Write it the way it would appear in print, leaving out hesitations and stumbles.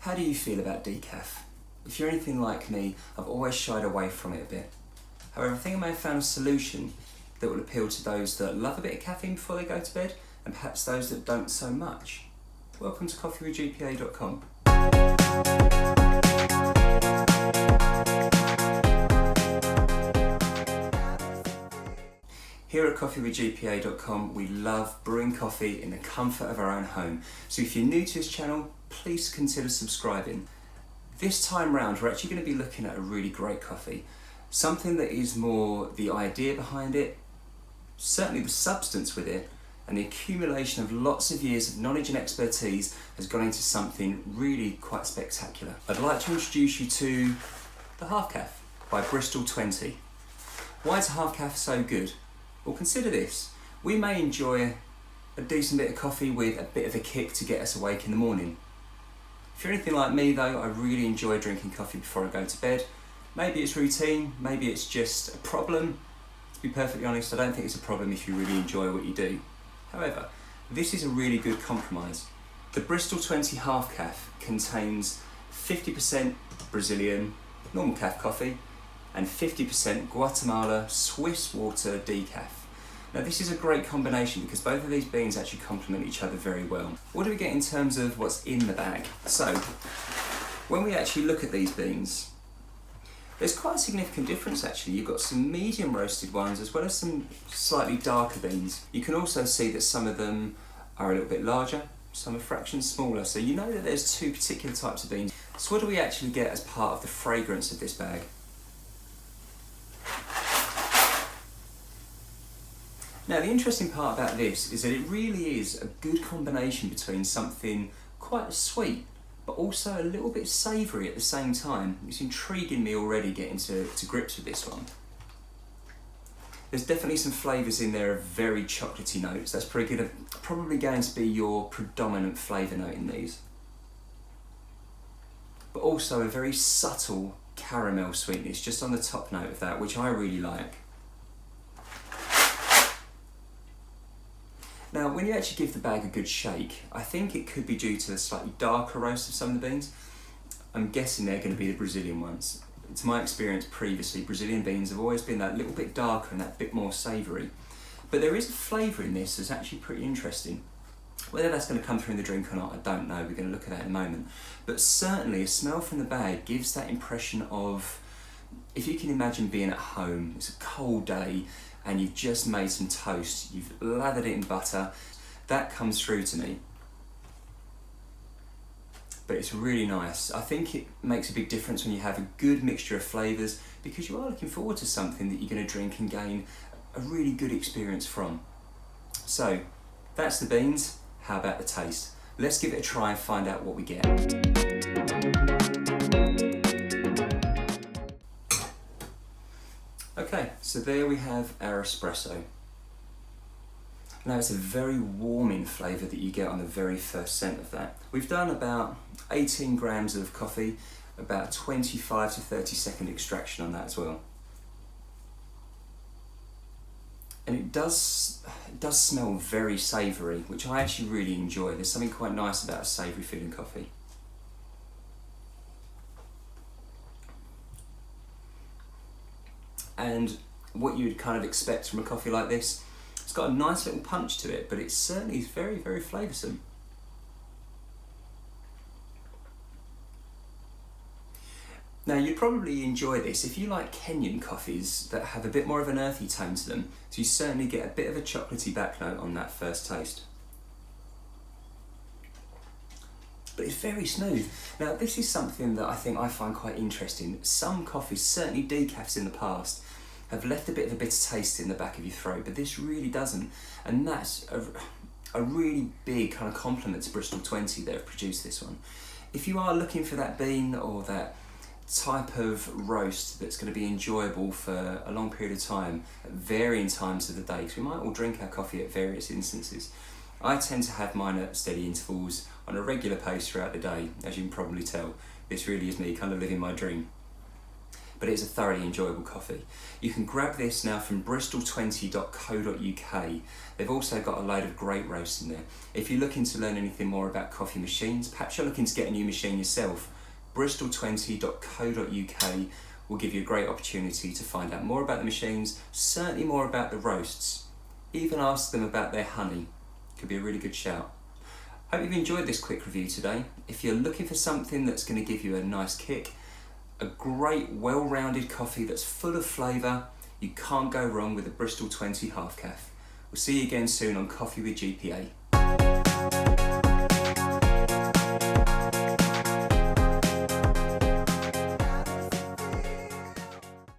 How do you feel about decaf? If you're anything like me, I've always shied away from it a bit. However, I think I may have found a solution that will appeal to those that love a bit of caffeine before they go to bed, and perhaps those that don't so much. Welcome to coffeewithgpa.com. Here at coffeewithgpa.com, we love brewing coffee in the comfort of our own home. So if you're new to this channel, please consider subscribing. This time round, we're actually going to be looking at a really great coffee. Something that is more the idea behind it, certainly the substance with it, and the accumulation of lots of years of knowledge and expertise has gone into something really quite spectacular. I'd like to introduce you to the Half Caff by Bristol 20. Why is Half Caff so good? Well, consider this. We may enjoy a decent bit of coffee with a bit of a kick to get us awake in the morning. If you're anything like me though, I really enjoy drinking coffee before I go to bed. Maybe it's routine, maybe it's just a problem. To be perfectly honest, I don't think it's a problem if you really enjoy what you do. However, this is a really good compromise. The Bristol 20 Half Caff contains 50% Brazilian normal calf coffee and 50% Guatemala Swiss water decaf. Now this is a great combination because both of these beans actually complement each other very well. What do we get in terms of what's in the bag? So, when we actually look at these beans, there's quite a significant difference actually. You've got some medium roasted ones as well as some slightly darker beans. You can also see that some of them are a little bit larger, some are fractions smaller. So you know that there's two particular types of beans. So what do we actually get as part of the fragrance of this bag? Now the interesting part about this is that it really is a good combination between something quite sweet but also a little bit savoury at the same time. It's intriguing me already getting to grips with this one. There's definitely some flavours in there of very chocolatey notes. That's probably going to be your predominant flavour note in these. But also a very subtle caramel sweetness just on the top note of that, which I really like. Now, when you actually give the bag a good shake, I think it could be due to the slightly darker roast of some of the beans. I'm guessing they're going to be the Brazilian ones. It's my experience previously, Brazilian beans have always been that little bit darker and that bit more savoury. But there is a flavour in this that's actually pretty interesting. Whether that's going to come through in the drink or not, I don't know. We're going to look at that in a moment. But certainly a smell from the bag gives that impression of, if you can imagine being at home, it's a cold day, and you've just made some toast, you've lathered it in butter, that comes through to me. But it's really nice. I think it makes a big difference when you have a good mixture of flavours because you are looking forward to something that you're going to drink and gain a really good experience from. So, that's the beans. How about the taste? Let's give it a try and find out what we get. Okay, so there we have our espresso. Now it's a very warming flavour that you get on the very first scent of that. We've done about 18 grams of coffee, about 25 to 30 second extraction on that as well. And it does smell very savoury, which I actually really enjoy. There's something quite nice about a savoury feeling coffee. And what you'd kind of expect from a coffee like this, it's got a nice little punch to it, but it certainly is very, very flavoursome. Now you'd probably enjoy this if you like Kenyan coffees that have a bit more of an earthy tone to them, so you certainly get a bit of a chocolatey back note on that first taste. But it's very smooth. Now this is something that I think I find quite interesting. Some coffees, certainly decafs in the past, have left a bit of a bitter taste in the back of your throat, but this really doesn't. And that's a really big kind of compliment to Bristol 20 that have produced this one. If you are looking for that bean or that type of roast that's going to be enjoyable for a long period of time at varying times of the day, because we might all drink our coffee at various instances, I tend to have mine at steady intervals on a regular pace throughout the day. As you can probably tell, this really is me kind of living my dream. but it's a thoroughly enjoyable coffee. You can grab this now from bristol20.co.uk. They've also got a load of great roasts in there. If you're looking to learn anything more about coffee machines, perhaps you're looking to get a new machine yourself, bristol20.co.uk will give you a great opportunity to find out more about the machines, certainly more about the roasts. Even ask them about their honey. Could be a really good shout. Hope you've enjoyed this quick review today. If you're looking for something that's going to give you a nice kick, a great well-rounded coffee that's full of flavour, you can't go wrong with a Bristol 20 half Caff. We'll see you again soon on Coffee with GPA.